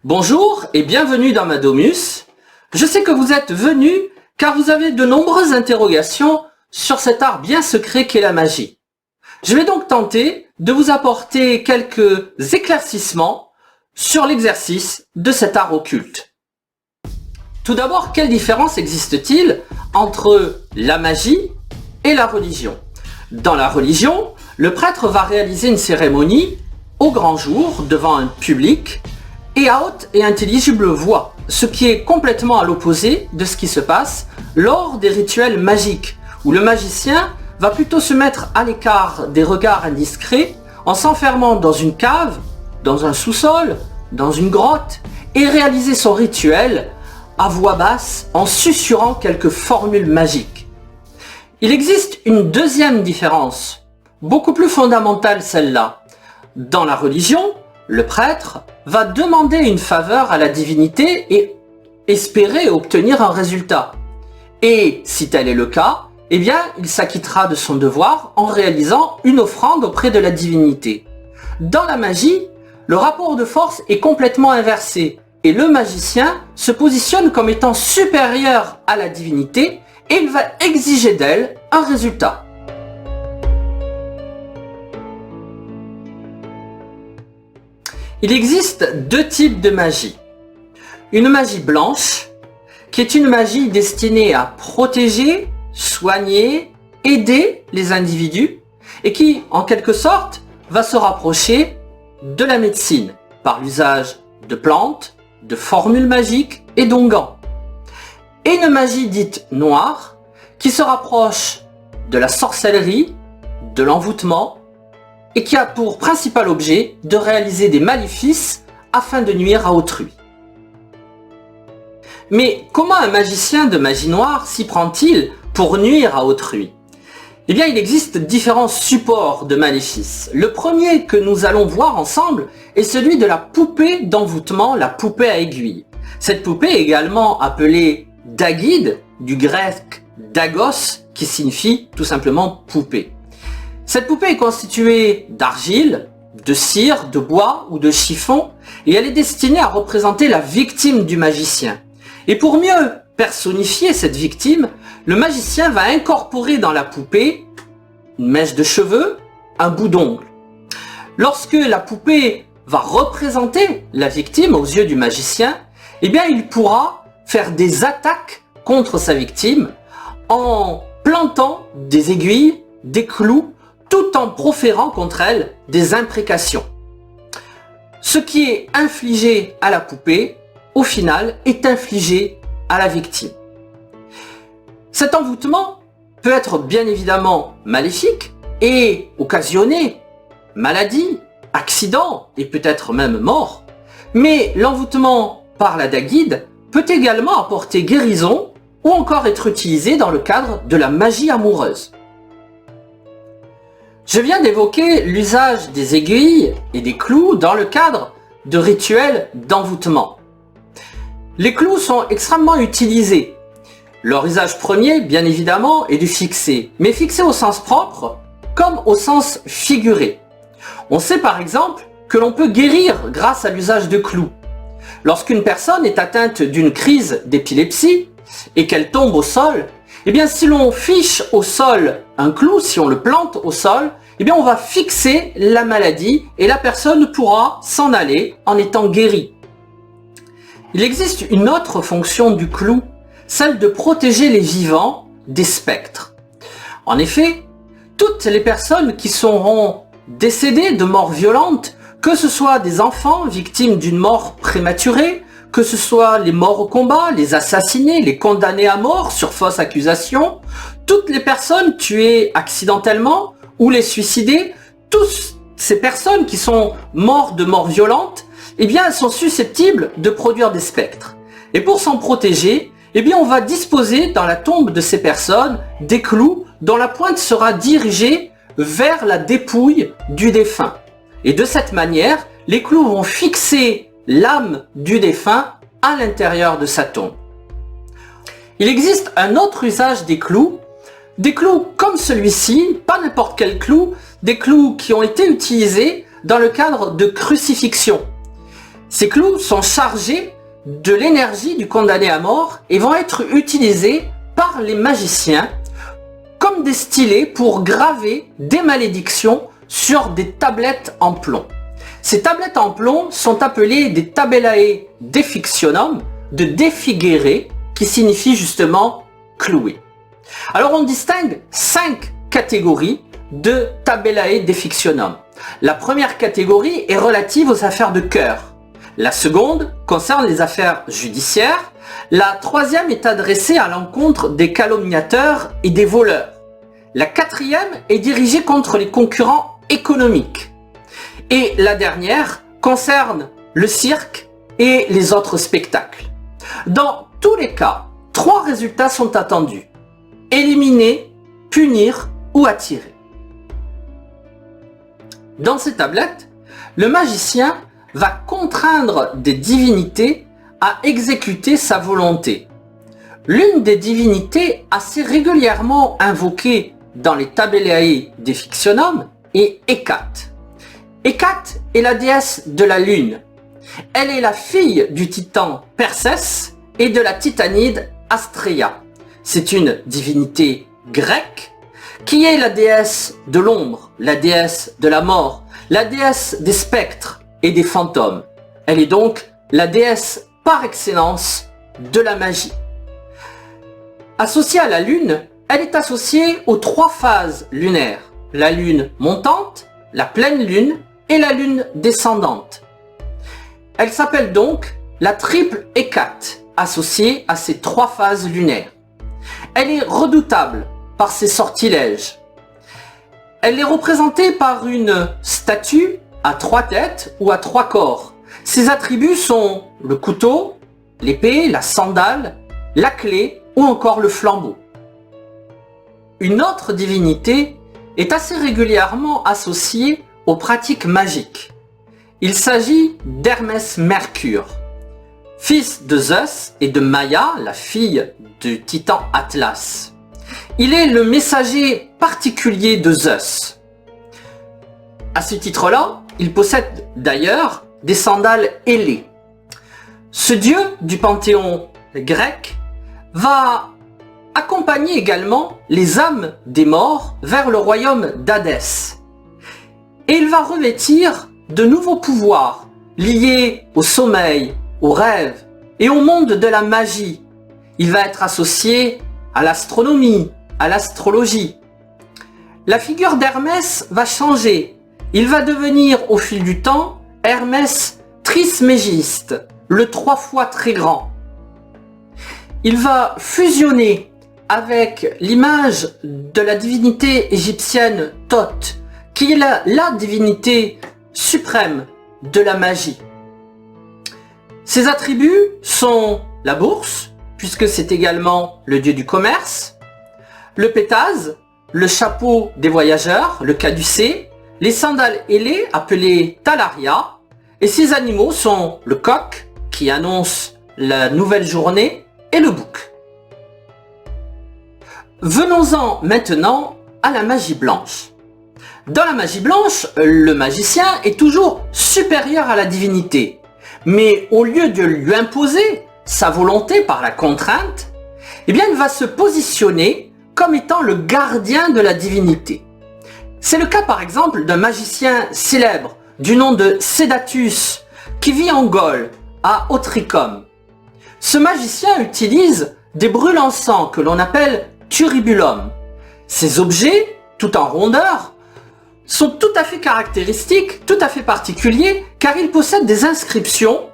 Bonjour et bienvenue dans ma Domus. Je sais que vous êtes venus car vous avez de nombreuses interrogations sur cet art bien secret qu'est la magie. Je vais donc tenter de vous apporter quelques éclaircissements sur l'exercice de cet art occulte. Tout d'abord, quelle différence existe-t-il entre la magie et la religion? Dans la religion, le prêtre va réaliser une cérémonie au grand jour devant un public et à haute et intelligible voix, ce qui est complètement à l'opposé de ce qui se passe lors des rituels magiques, où le magicien va plutôt se mettre à l'écart des regards indiscrets en s'enfermant dans une cave, dans un sous-sol, dans une grotte, et réaliser son rituel à voix basse en susurrant quelques formules magiques. Il existe une deuxième différence, beaucoup plus fondamentale celle-là. Dans la religion, le prêtre va demander une faveur à la divinité et espérer obtenir un résultat. Et si tel est le cas, eh bien, il s'acquittera de son devoir en réalisant une offrande auprès de la divinité. Dans la magie, le rapport de force est complètement inversé et le magicien se positionne comme étant supérieur à la divinité et il va exiger d'elle un résultat. Il existe deux types de magie. Une magie blanche, qui est une magie destinée à protéger, soigner, aider les individus, et qui, en quelque sorte, va se rapprocher de la médecine, par l'usage de plantes, de formules magiques et d'onguents. Et une magie dite noire, qui se rapproche de la sorcellerie, de l'envoûtement, et qui a pour principal objet de réaliser des maléfices afin de nuire à autrui. Mais comment un magicien de magie noire s'y prend-il pour nuire à autrui? Eh bien, il existe différents supports de maléfices. Le premier que nous allons voir ensemble est celui de la poupée d'envoûtement, la poupée à aiguille. Cette poupée est également appelée dagide, du grec dagos, qui signifie tout simplement poupée. Cette poupée est constituée d'argile, de cire, de bois ou de chiffon, et elle est destinée à représenter la victime du magicien. Et pour mieux personnifier cette victime, le magicien va incorporer dans la poupée une mèche de cheveux, un bout d'ongle. Lorsque la poupée va représenter la victime aux yeux du magicien, eh bien il pourra faire des attaques contre sa victime en plantant des aiguilles, des clous, tout en proférant contre elle des imprécations. Ce qui est infligé à la poupée, au final, est infligé à la victime. Cet envoûtement peut être bien évidemment maléfique et occasionner maladie, accident et peut-être même mort, mais l'envoûtement par la dagide peut également apporter guérison ou encore être utilisé dans le cadre de la magie amoureuse. Je viens d'évoquer l'usage des aiguilles et des clous dans le cadre de rituels d'envoûtement. Les clous sont extrêmement utilisés. Leur usage premier, bien évidemment, est de fixer, mais fixer au sens propre comme au sens figuré. On sait par exemple que l'on peut guérir grâce à l'usage de clous. Lorsqu'une personne est atteinte d'une crise d'épilepsie et qu'elle tombe au sol, eh bien si l'on fiche au sol un clou, si on le plante au sol, eh bien on va fixer la maladie et la personne pourra s'en aller en étant guérie. Il existe une autre fonction du clou, celle de protéger les vivants des spectres. En effet, toutes les personnes qui seront décédées de mort violente, que ce soit des enfants victimes d'une mort prématurée, que ce soit les morts au combat, les assassinés, les condamnés à mort sur fausse accusation, toutes les personnes tuées accidentellement ou les suicidés, toutes ces personnes qui sont mortes de mort violente, eh bien elles sont susceptibles de produire des spectres. Et pour s'en protéger, eh bien on va disposer dans la tombe de ces personnes des clous dont la pointe sera dirigée vers la dépouille du défunt. Et de cette manière, les clous vont fixer l'âme du défunt à l'intérieur de sa tombe. Il existe un autre usage des clous comme celui-ci, pas n'importe quel clou, des clous qui ont été utilisés dans le cadre de crucifixion. Ces clous sont chargés de l'énergie du condamné à mort et vont être utilisés par les magiciens comme des stylets pour graver des malédictions sur des tablettes en plomb. Ces tablettes en plomb sont appelées des tabellae defictionum, de défigurer, qui signifie justement clouer. Alors on distingue 5 catégories de tabellae defictionum. La première catégorie est relative aux affaires de cœur. La seconde concerne les affaires judiciaires. La troisième est adressée à l'encontre des calomniateurs et des voleurs. La quatrième est dirigée contre les concurrents économiques. Et la dernière concerne le cirque et les autres spectacles. Dans tous les cas, 3 résultats sont attendus: éliminer, punir ou attirer. Dans ces tablettes, le magicien va contraindre des divinités à exécuter sa volonté. L'une des divinités assez régulièrement invoquées dans les tabellae defictionum est Hécate. Hécate est la déesse de la lune. Elle est la fille du titan Persès et de la titanide Astréa. C'est une divinité grecque qui est la déesse de l'ombre, la déesse de la mort, la déesse des spectres et des fantômes. Elle est donc la déesse par excellence de la magie. Associée à la lune, elle est associée aux 3 phases lunaires: la lune montante, la pleine lune et la lune descendante. Elle s'appelle donc la triple Hécate, associée à ces 3 phases lunaires. Elle est redoutable par ses sortilèges. Elle est représentée par une statue à 3 têtes ou à 3 corps. Ses attributs sont le couteau, l'épée, la sandale, la clé ou encore le flambeau. Une autre divinité est assez régulièrement associée aux pratiques magiques. Il s'agit d'Hermès Mercure, fils de Zeus et de Maia, la fille du titan Atlas. Il est le messager particulier de Zeus. À ce titre-là, il possède d'ailleurs des sandales ailées. Ce dieu du panthéon grec va accompagner également les âmes des morts vers le royaume d'Hadès. Et il va revêtir de nouveaux pouvoirs liés au sommeil, au rêve et au monde de la magie. Il va être associé à l'astronomie, à l'astrologie. La figure d'Hermès va changer. Il va devenir au fil du temps Hermès Trismégiste, le 3 fois très grand. Il va fusionner avec l'image de la divinité égyptienne Thoth, qui est la divinité suprême de la magie. Ses attributs sont la bourse, puisque c'est également le dieu du commerce, le pétase, le chapeau des voyageurs, le caducée, les sandales ailées appelées talaria, et ces animaux sont le coq, qui annonce la nouvelle journée, et le bouc. Venons-en maintenant à la magie blanche. Dans la magie blanche, le magicien est toujours supérieur à la divinité. Mais au lieu de lui imposer sa volonté par la contrainte, eh bien il va se positionner comme étant le gardien de la divinité. C'est le cas par exemple d'un magicien célèbre du nom de Sédatus qui vit en Gaule, à Autricum. Ce magicien utilise des brûle-encens que l'on appelle turibulum. Ces objets, tout en rondeur, sont tout à fait caractéristiques, tout à fait particuliers, car ils possèdent des inscriptions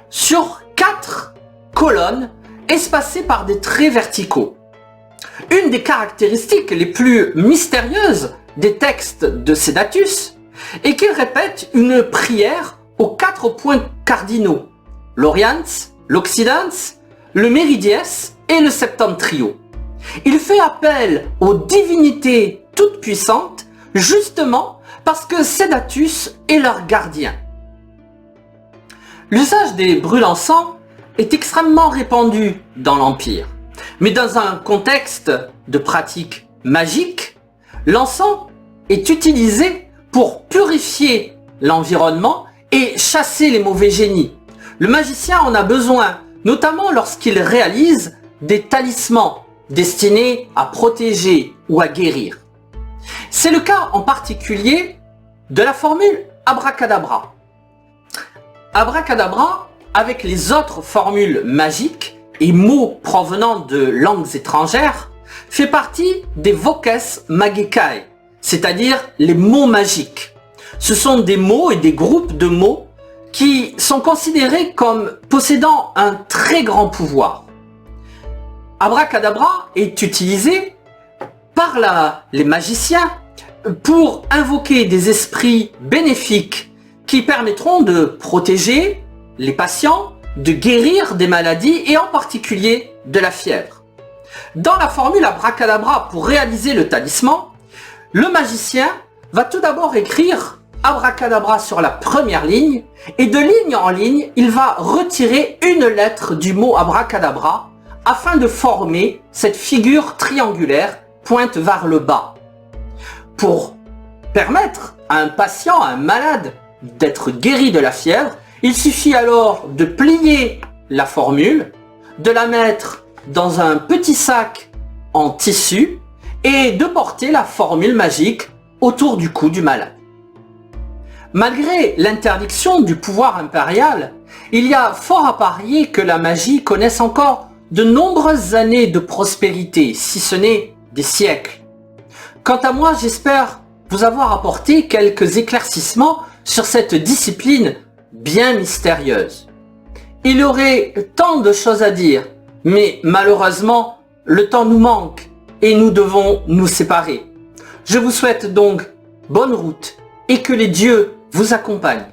sur 4 colonnes espacées par des traits verticaux. Une des caractéristiques les plus mystérieuses des textes de Sédatus est qu'il répète une prière aux 4 points cardinaux: l'Oriens, l'Occidens, le Meridies et le Septentrio. Il fait appel aux divinités toutes puissantes justement parce que Sédatus est leur gardien. L'usage des brûle-encens est extrêmement répandu dans l'Empire, mais dans un contexte de pratique magique, l'encens est utilisé pour purifier l'environnement et chasser les mauvais génies. Le magicien en a besoin, notamment lorsqu'il réalise des talismans destinés à protéger ou à guérir. C'est le cas en particulier de la formule abracadabra. Abracadabra, avec les autres formules magiques et mots provenant de langues étrangères, fait partie des voces magicae, c'est-à-dire les mots magiques. Ce sont des mots et des groupes de mots qui sont considérés comme possédant un très grand pouvoir. Abracadabra est utilisé par les magiciens pour invoquer des esprits bénéfiques qui permettront de protéger les patients, de guérir des maladies et en particulier de la fièvre. Dans la formule abracadabra pour réaliser le talisman, le magicien va tout d'abord écrire abracadabra sur la première ligne et de ligne en ligne, il va retirer une lettre du mot abracadabra afin de former cette figure triangulaire pointe vers le bas. Pour permettre à un patient, à un malade, d'être guéri de la fièvre, il suffit alors de plier la formule, de la mettre dans un petit sac en tissu et de porter la formule magique autour du cou du malade. Malgré l'interdiction du pouvoir impérial, il y a fort à parier que la magie connaisse encore de nombreuses années de prospérité, si ce n'est des siècles. Quant à moi, j'espère vous avoir apporté quelques éclaircissements sur cette discipline bien mystérieuse. Il y aurait tant de choses à dire, mais malheureusement, le temps nous manque et nous devons nous séparer. Je vous souhaite donc bonne route et que les dieux vous accompagnent.